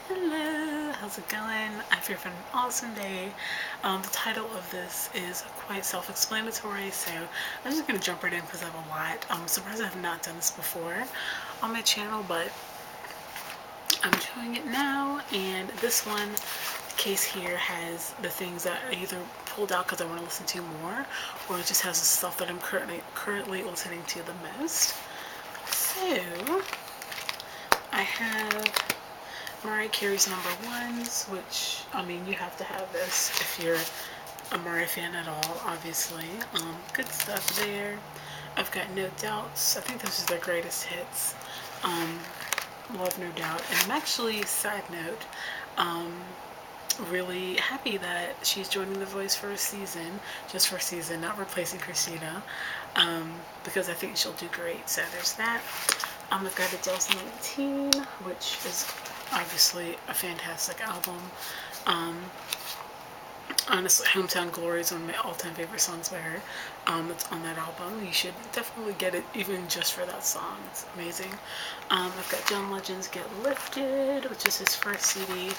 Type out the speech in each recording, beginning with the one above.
Hello, how's it going? I hope you're having an awesome day. The title of this is quite self-explanatory, so I'm just going to jump right in because I have a lot. I'm surprised I have not done this before on my channel, but I'm doing it now. And this one case here has the things that I either pulled out because I want to listen to more, or it just has the stuff that I'm currently listening to the most. So I have Mariah Carey's number ones, which, I mean, you have to have this if you're a Mariah fan at all, obviously. Good stuff there. I've got No Doubts. I think this is their greatest hits. Love No Doubt. And I'm actually, side note, really happy that she's joining The Voice for a season, just for a season, not replacing Christina, because I think she'll do great. So there's that. I've got Adele's 19, which is obviously a fantastic album. Honestly, Hometown Glory is one of my all-time favorite songs by her. It's on that album. You should definitely get it, even just for that song. It's amazing. I've got John Legend's Get Lifted, which is his first CD.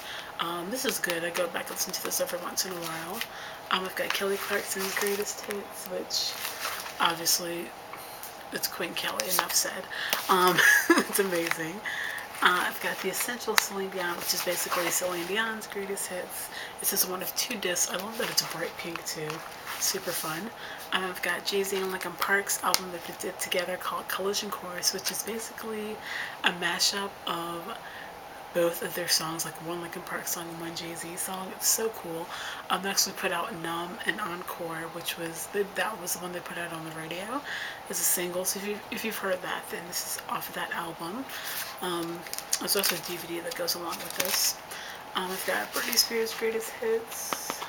This is good. I go back and listen to this every once in a while. I've got Kelly Clarkson's Greatest Hits, which obviously it's Queen Kelly, enough said. It's amazing. I've got The Essential Celine Dion, which is basically Celine Dion's greatest hits. This is one of 2 discs. I love that it's bright pink too. Super fun. I've got Jay-Z and Linkin Park's album that they did together called Collision Course, which is basically a mashup of both of their songs, like one Linkin Park song and one Jay-Z song. It's so cool. They actually put out Numb and Encore, which was that was the one they put out on the radio as a single. So if you've heard that, then this is off of that album. There's also a DVD that goes along with this. I've got Britney Spears' Greatest Hits.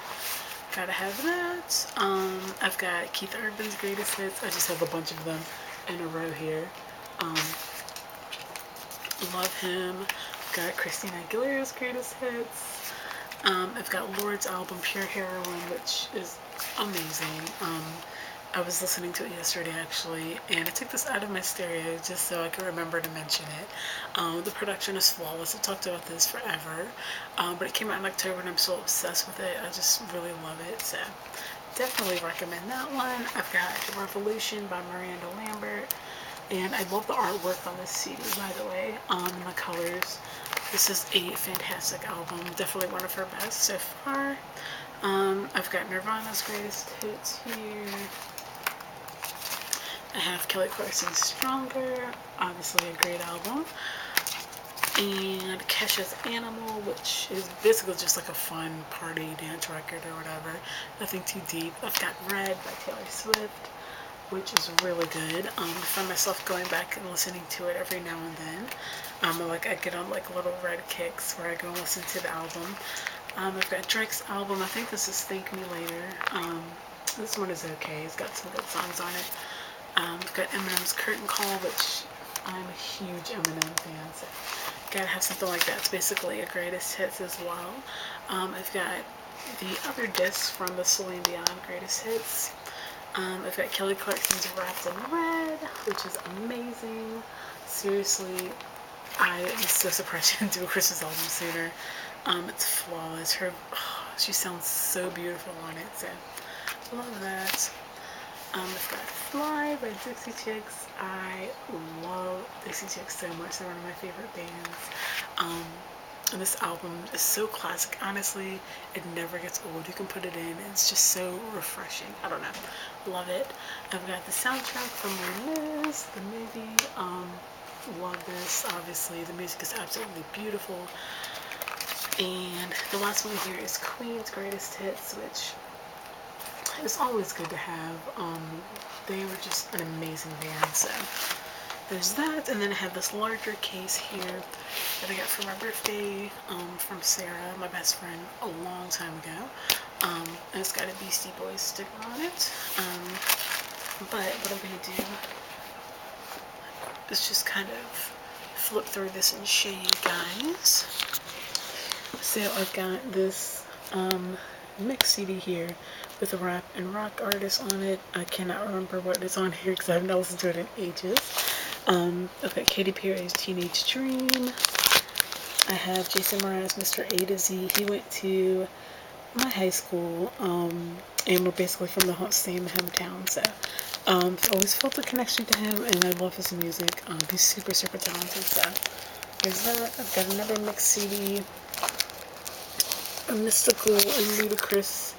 Gotta have that. I've got Keith Urban's Greatest Hits. I just have a bunch of them in a row here. Love him. Got Christina Aguilera's Greatest Hits. I've got Lord's album Pure Heroine, which is amazing. I was listening to it yesterday actually, and I took this out of my stereo just so I could remember to mention it. The production is flawless. I talked about this forever, but it came out in October and I'm so obsessed with it. I just really love it, so definitely recommend that one. I've got Revolution by Miranda Lambert, and I love the artwork on this CD, by the way, the colors. This is a fantastic album, definitely one of her best so far. I've got Nirvana's Greatest Hits here. I have Kelly Clarkson's Stronger, obviously a great album. And Kesha's Animal, which is basically just like a fun party dance record or whatever. Nothing too deep. I've got Red by Taylor Swift, which is really good. I find myself going back and listening to it every now and then. I get on like little Red kicks where I go and listen to the album. I've got Drake's album. I think this is Thank Me Later. This one is okay. It's got some good songs on it. I've got Eminem's Curtain Call, which I'm a huge Eminem fan, so gotta have something like that. It's basically a greatest hits as well. I've got the other discs from the Celine Dion greatest hits. I've got Kelly Clarkson's Wrapped in Red, which is amazing. Seriously, I am so surprised she didn't do a Christmas album sooner. It's flawless. She sounds so beautiful on it, so love that. I've got Fly by Dixie Chicks. I love Dixie Chicks so much. They're one of my favorite bands. And this album is so classic. Honestly, it never gets old. You can put it in. It's just so refreshing. I don't know. Love it. I've got the soundtrack from Les Mis, the movie. Love this. Obviously, the music is absolutely beautiful. And the last one here is Queen's Greatest Hits, which is always good to have. They were just an amazing band, so there's that. And then I have this larger case here that I got for my birthday from Sarah, my best friend, a long time ago. And it's got a Beastie Boys sticker on it. But what I'm going to do is just kind of flip through this and show you guys. So I've got this mix CD here with a rap and rock artist on it. I cannot remember what is on here because I haven't listened to it in ages. I've got Katy Perry's Teenage Dream. I have Jason Mraz, Mr. A to Z. He went to my high school, and we're basically from the same hometown, so I've always felt a connection to him, and I love his music. He's super, super talented, so there's that. I've got another mix CD, a mystical and ludicrous,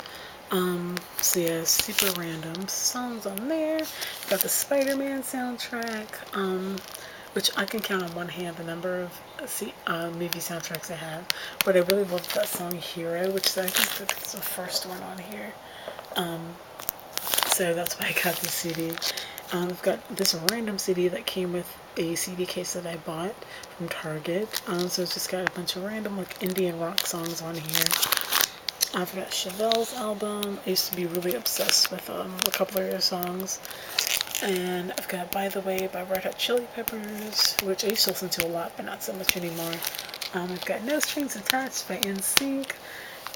so yeah, super random songs on there. Got the Spider-Man soundtrack, which I can count on one hand the number of movie soundtracks I have, but I really loved that song Hero, which I think is the first one on here. So that's why I got this CD. I've got this random CD that came with a CD case that I bought from Target. So it's just got a bunch of random like Indian rock songs on here. I've got Chevelle's album. I used to be really obsessed with a couple of their songs. And I've got By the Way by Red Hot Chili Peppers, which I used to listen to a lot, but not so much anymore. I've got No Strings Attached by NSYNC.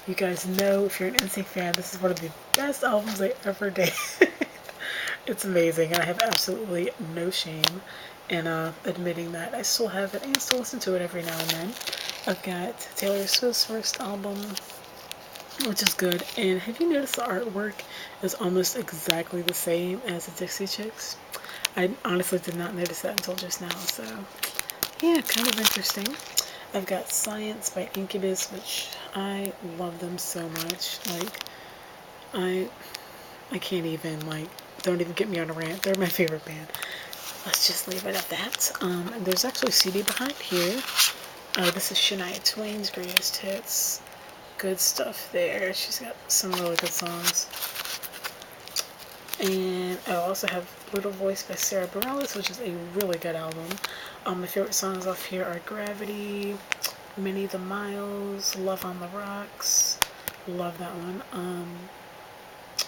You guys know, if you're an NSYNC fan, this is one of the best albums I ever did. It's amazing, and I have absolutely no shame in admitting that. I still have it, and I still listen to it every now and then. I've got Taylor Swift's first album, which is good. And have you noticed the artwork is almost exactly the same as the Dixie Chicks? I honestly did not notice that until just now, so yeah, kind of interesting. I've got Science by Incubus, which I love them so much. Like, I can't even, like, don't even get me on a rant. They're my favorite band. Let's just leave it at that. And there's actually a CD behind here. This is Shania Twain's Greatest Hits. Good stuff there. She's got some really good songs. And I also have Little Voice by Sarah Bareilles, which is a really good album. My favorite songs off here are Gravity, Many the Miles, Love on the Rocks. Love that one.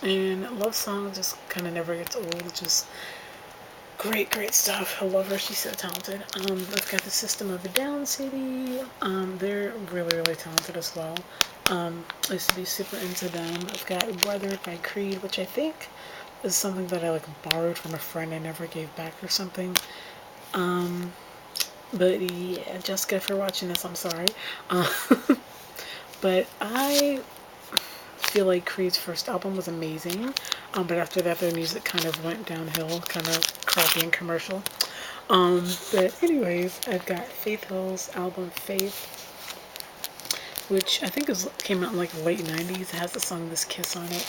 And Love Song just kind of never gets old. Just great, great stuff. I love her. She's so talented. I've got the System of a Down CD. They're really, really talented as well. I used to be super into them. I've got Weather by Creed, which I think is something that I like borrowed from a friend I never gave back or something. But yeah, Jessica, if you're watching this, I'm sorry. But I feel like Creed's first album was amazing. But after that, their music kind of went downhill, kind of crappy and commercial. But anyways, I've got Faith Hill's album Faith, which I think came out in like late 90s. It has the song This Kiss on it.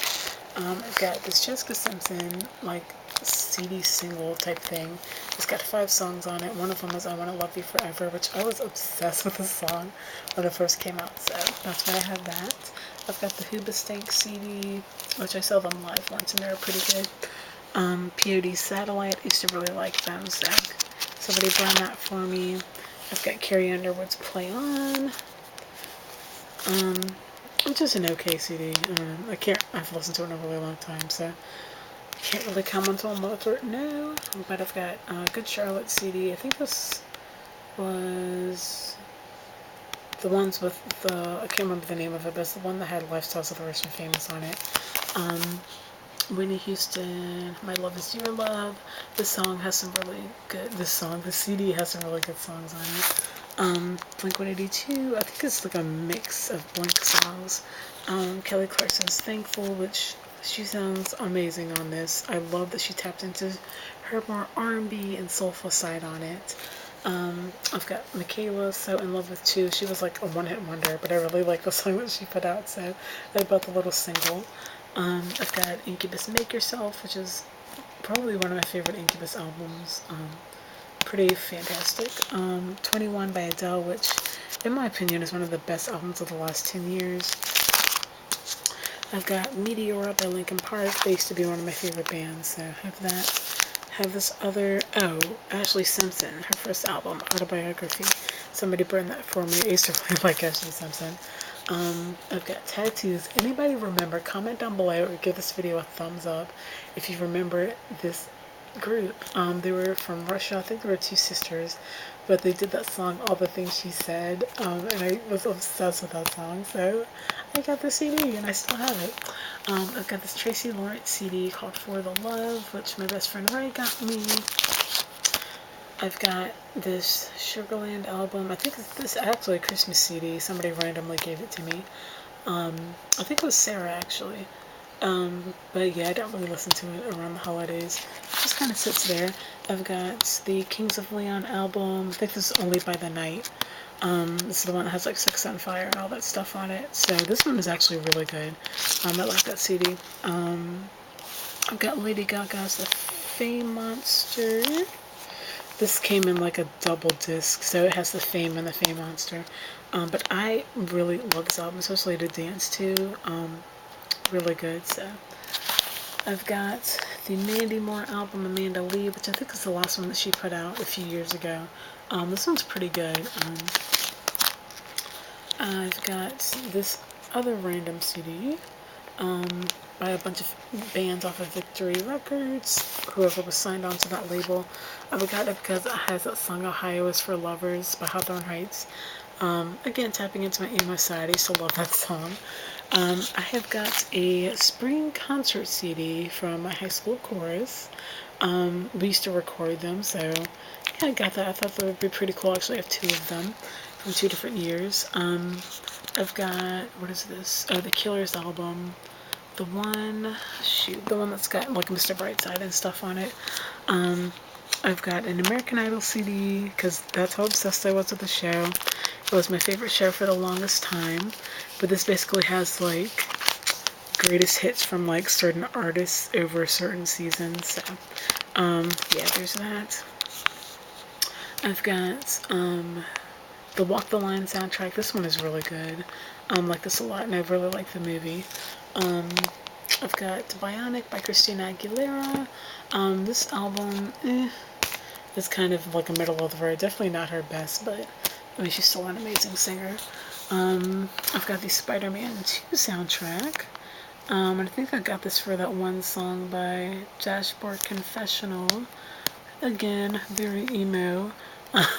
I've got this Jessica Simpson like CD single type thing. It's got 5 songs on it. One of them is I Want to Love You Forever, which I was obsessed with this song when it first came out, so that's why I have that. I've got the Hoobastank CD, which I saw them live once and they were pretty good. POD Satellite, I used to really like them, so somebody burn that for me. I've got Carrie Underwood's Play On, which is an okay CD. I've listened to it in a really long time, so I can't really comment on Mozart, no. But I've got Good Charlotte CD. I think this was the ones with I can't remember the name of it, but it's the one that had Lifestyles of the Rich and Famous on it. Whitney Houston, My Love Is Your Love. The CD has some really good songs on it. Blink-182, I think it's like a mix of Blink songs. Kelly Clarkson's Thankful, which she sounds amazing on this. I love that she tapped into her more R&B and soulful side on it. I've got Michaela, So In Love With Two. She was like a one-hit wonder, but I really like the song that she put out, so I bought the little single. I've got Incubus Make Yourself, which is probably one of my favorite Incubus albums. Pretty fantastic. 21 by Adele, which in my opinion is one of the best albums of the last 10 years. I've got Meteora by Linkin Park. They used to be one of my favorite bands, so I have that. Have this other, Ashley Simpson, her first album, Autobiography. Somebody burned that for me. I used to really like Ashley Simpson. I've got Tattoos. Anybody remember? Comment down below or give this video a thumbs up if you remember this group. They were from Russia. I think there were 2 sisters, but they did that song All the Things She Said, and I was obsessed with that song, so I got the CD and I still have it. I've got this Tracy Lawrence CD called For the Love, which my best friend Ray got me. I've got this Sugarland album. I think this is actually a Christmas CD. Somebody randomly gave it to me. I think it was Sarah actually. But yeah, I don't really listen to it around the holidays. It just kind of sits there. I've got the Kings of Leon album. I think this is Only by the Night. This is the one that has like Sex on Fire and all that stuff on it. So this one is actually really good. I like that CD. I've got Lady Gaga's The Fame Monster. This came in like a double disc, so it has the Fame and the Fame Monster. But I really love this album, especially to dance to. Really good. So I've got the Mandy Moore album, Amanda Lee, which I think is the last one that she put out a few years ago. This one's pretty good. I've got this other random CD by a bunch of bands off of Victory Records, whoever was signed on to that label. I've got it because it has that song Ohio is for Lovers by Hawthorne Heights. Again, tapping into my emo side, I used to love that song. I have got a spring concert CD from my high school chorus. We used to record them, so yeah, I got that. I thought that would be pretty cool. Actually, I have two of them from 2 different years. I've got, what is this? Oh, the Killers album. The one that's got like Mr. Brightside and stuff on it. I've got an American Idol CD, because that's how obsessed I was with the show. It was my favorite show for the longest time. But this basically has like greatest hits from like certain artists over certain seasons. So, yeah, there's that. I've got the Walk the Line soundtrack. This one is really good. I like this a lot, and I really like the movie. I've got Bionic by Christina Aguilera. This album, is kind of like a middle of the road. Definitely not her best, but I mean, she's still an amazing singer. I've got the Spider-Man 2 soundtrack. And I think I got this for that one song by Dashboard Confessional. Again, very emo.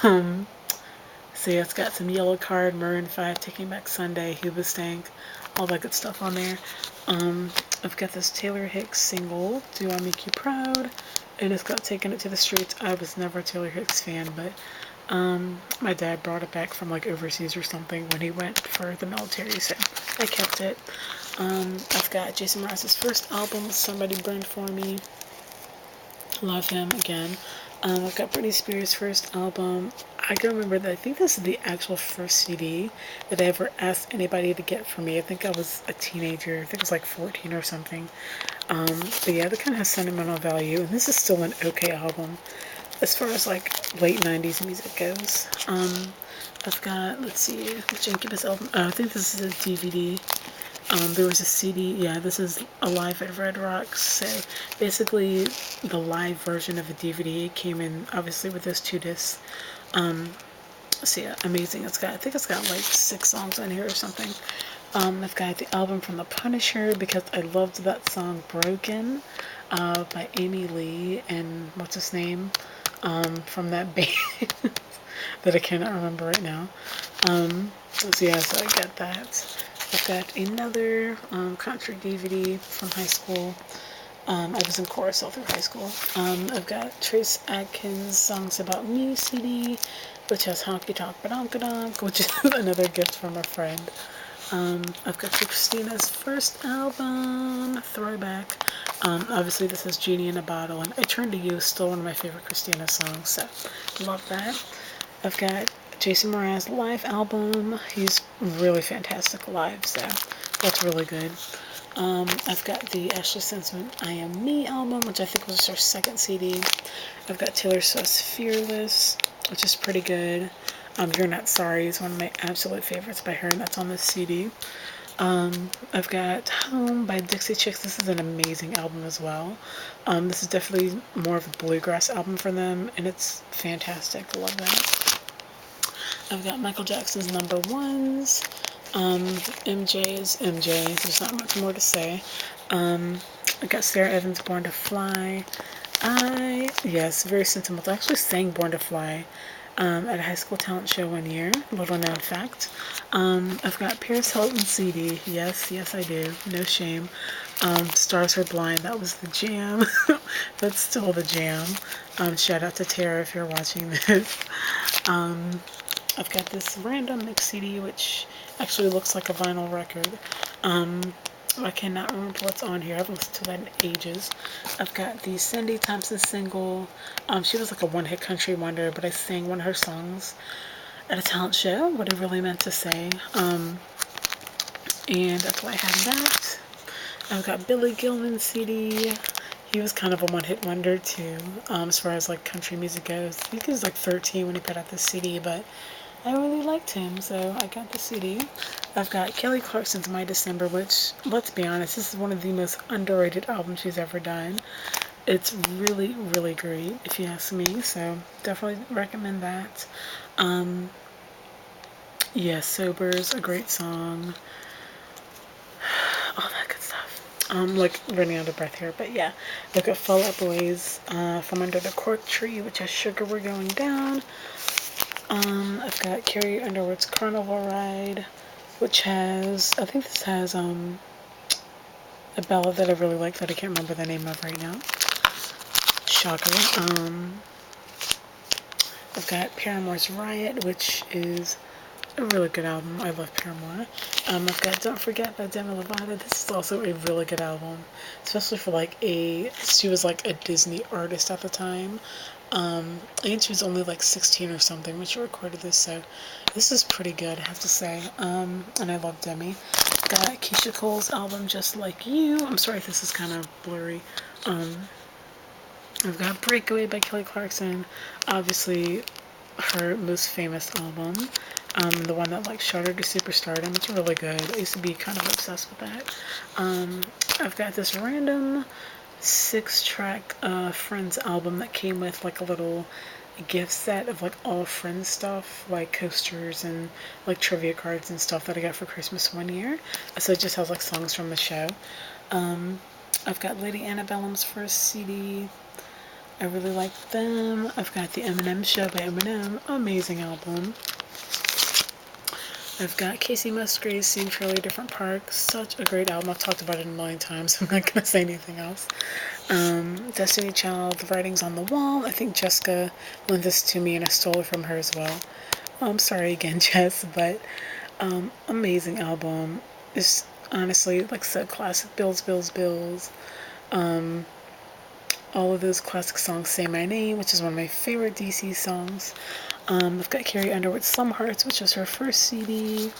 So yeah, it's got some Yellow Card, Maroon 5, Taking Back Sunday, Hoobastank, all that good stuff on there. I've got this Taylor Hicks single, Do I Make You Proud? And it's got Taking It to the Streets. I was never a Taylor Hicks fan, but my dad brought it back from like overseas or something when he went for the military, so I kept it. I've got Jason Mraz's first album, Somebody Burned For Me. Love him again. I've got Britney Spears' first album. I can remember that I think this is the actual first CD that I ever asked anybody to get for me. I think I was a teenager. I think it was like 14 or something. But yeah, that kind of has sentimental value. And this is still an okay album as far as like late 90s music goes. I've got, let's see, the Incubus album. I think this is a DVD. There was a CD, yeah, this is a Live at Red Rocks. So basically, the live version of a DVD came in, obviously, with those 2 discs. So yeah, amazing. I think it's got like 6 songs on here or something. I've got the album from The Punisher, because I loved that song Broken by Amy Lee and what's his name from that band that I cannot remember right now. So yeah, so I got that. I've got another country DVD from high school. I was in chorus all through high school. I've got Trace Adkins' Songs About Me CD, which has Honky Tonk Badonkadonk, which is another gift from a friend. I've got Christina's first album, Throwback. Obviously this has Genie in a Bottle, and I Turn to You is still one of my favorite Christina songs, so love that. I've got Jason Mraz live album. He's really fantastic live, so that's really good. I've got the Ashley Simpson I Am Me album, which I think was her second CD. I've got Taylor Swift's Fearless, which is pretty good. You're Not Sorry is one of my absolute favorites by her, and that's on this CD. I've got Home by Dixie Chicks. This is an amazing album as well. This is definitely more of a bluegrass album for them, and it's fantastic. I love that. I've got Michael Jackson's Number Ones. MJ is MJ. There's not much more to say. I got Sarah Evans' Born to Fly. Yes, very sentimental. I actually sang Born to Fly at a high school talent show one year. Little known fact. I've got Paris Hilton's CD. Yes, yes, I do. No shame. Stars Are Blind. That was the jam. That's still the jam. Shout out to Tara if you're watching this. I've got this random mix CD, which actually looks like a vinyl record. I cannot remember what's on here. I haven't listened to that in ages. I've got the Cindy Thompson single. She was like a one-hit country wonder, but I sang one of her songs at a talent show, what it really meant to say. And that's why I have that. I've got Billy Gilman's CD. He was kind of a one-hit wonder too, as far as like country music goes. I think he was like 13 when he put out this CD, but I really liked him, so I got the CD. I've got Kelly Clarkson's My December, which, let's be honest, this is one of the most underrated albums she's ever done. It's really, really great, if you ask me, so definitely recommend that. Yeah, Sober's a great song. All that good stuff. I'm like running out of breath here, but yeah. Look at Fall Out Boys, From Under the Cork Tree, which has Sugar We're Going Down. I've got Carrie Underwood's Carnival Ride, which has, I think this has, a ballad that I really like that I can't remember the name of right now. Shocker. I've got Paramore's Riot, which is a really good album. I love Paramore. I've got Don't Forget by Demi Lovato. This is also a really good album, especially for like she was like a Disney artist at the time. And she was only like 16 or something when she recorded this, so this is pretty good, I have to say. And I love Demi. Got Keisha Cole's album Just Like You. I'm sorry if this is kind of blurry. I've got Breakaway by Kelly Clarkson. Obviously, her most famous album. The one that like shot her to superstardom. It's really good. I used to be kind of obsessed with that. I've got this random 6-track Friends album that came with like a little gift set of like all Friends stuff, like coasters and like trivia cards and stuff that I got for Christmas one year. So it just has like songs from the show. I've got Lady Antebellum's first CD. I really like them. I've got The Eminem Show by Eminem. Amazing album. I've got Casey Musgraves' Sing Fairly Different Park. Such a great album. I've talked about it a million times, so I'm not going to say anything else. Destiny Child, The Writing's on the Wall. I think Jessica lent this to me and I stole it from her as well. I'm sorry again, Jess, but amazing album. It's honestly, like I said, classic. Bills, Bills, Bills. All of those classic songs. Say My Name, which is one of my favorite DC songs. I've got Carrie Underwood's Some Hearts, which was her first CD.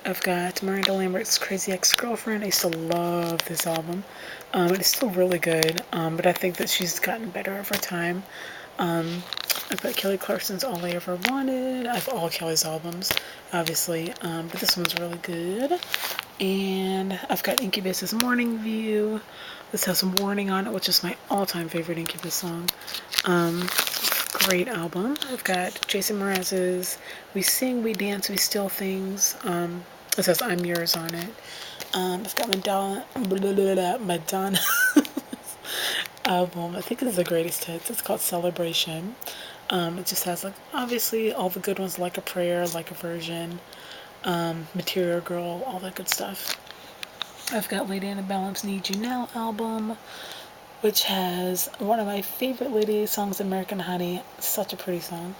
I've got Miranda Lambert's Crazy Ex-Girlfriend. I used to love this album. It's still really good, but I think that she's gotten better over time. I've got Kelly Clarkson's All I Ever Wanted. I have all Kelly's albums, obviously, but this one's really good. And I've got Incubus's Morning View. This has Warning on it, which is my all-time favorite Incubus song. Great album. I've got Jason Mraz's We Sing, We Dance, We Steal Things. It says I'm Yours on it. I've got Madonna album. I think it's the greatest hits. It's called Celebration. It just has like obviously all the good ones, Like a Prayer, Like a Virgin, Material Girl, all that good stuff. I've got Lady Antebellum's Need You Now album, which has one of my favorite Lady songs, American Honey. Such a pretty song.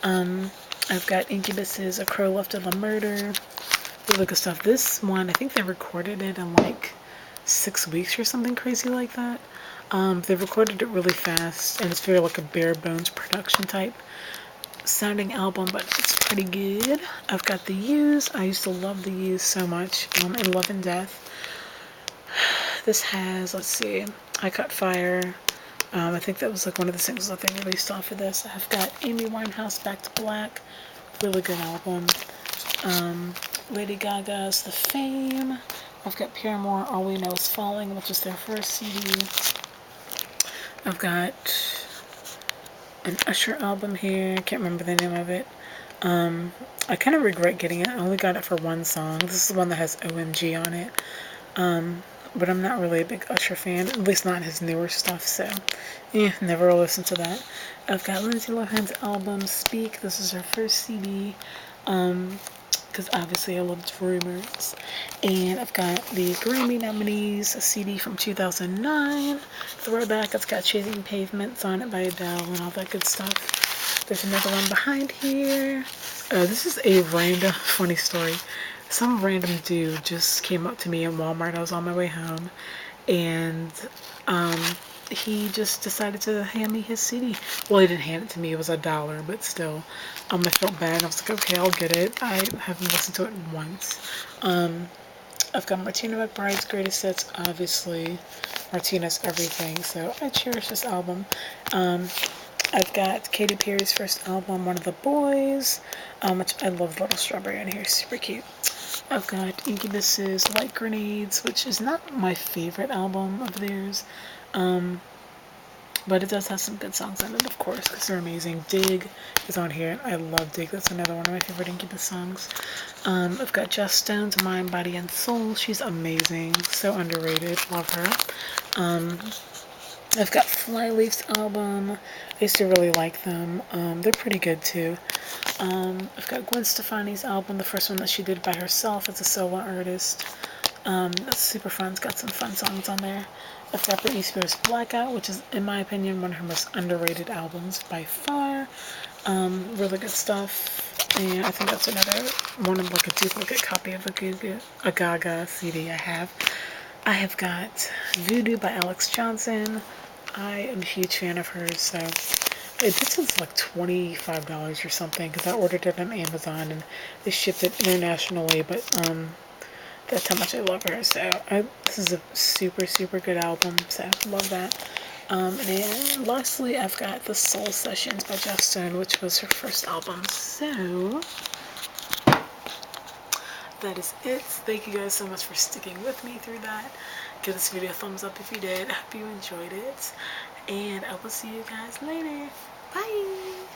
I've got Incubus's A Crow Left of the Murder. Really good stuff. This one, I think they recorded it in like 6 weeks or something crazy like that. They recorded it really fast, and it's very like a bare bones production type sounding album, but it's pretty good. I've got The Used. I used to love The Used so much. In Love and Death. This has, let's see, I Caught Fire. I think that was like one of the singles that they released off of this. I've got Amy Winehouse, Back to Black. Really good album. Lady Gaga's The Fame. I've got Paramore, All We Know Is Falling, which is their first CD. I've got an Usher album here. I can't remember the name of it. I kind of regret getting it. I only got it for one song. This is the one that has OMG on it. but I'm not really a big Usher fan, at least not his newer stuff, so yeah, never will listen to that. I've got Lindsay Lohan's album, Speak. This is her first CD, because obviously I loved Rumors. And I've got the Grammy nominees, a CD from 2009, throwback. It's got Chasing Pavements on it by Adele and all that good stuff. There's another one behind here. This is a random funny story. Some random dude just came up to me in Walmart. I was on my way home, and um, he just decided to hand me his CD. Well, he didn't hand it to me. It was $1, but still, I felt bad. I was like, okay, I'll get it. I haven't listened to it once. I've got Martina McBride's Greatest Hits, obviously. Martina's everything, so I cherish this album. I've got Katy Perry's first album, One of the Boys, which I love Little Strawberry on here, super cute. I've got Incubus's Light Grenades, which is not my favorite album of theirs, but it does have some good songs on it, of course, because they're amazing. Dig is on here. I love Dig. That's another one of my favorite Incubus songs. I've got Jess Stone's Mind, Body, and Soul. She's amazing. So underrated. Love her. I've got Flyleaf's album. I used to really like them. They're pretty good, too. I've got Gwen Stefani's album, the first one that she did by herself as a solo artist. That's super fun. It's got some fun songs on there. I've got Britney Spears' Blackout, which is, in my opinion, one of her most underrated albums by far. Really good stuff. And I think that's another one of like a duplicate copy of a Gaga CD I have. I have got Voodoo by Alex Johnson. I am a huge fan of hers, so this is like $25 or something because I ordered it on Amazon and they shipped it internationally, but that's how much I love her. So this is a super, super good album, so love that. And then lastly, I've got The Soul Sessions by Jess Stone, which was her first album. So that is it. Thank you guys so much for sticking with me through that. Give this video a thumbs up if you did. I hope you enjoyed it. And I will see you guys later. Bye!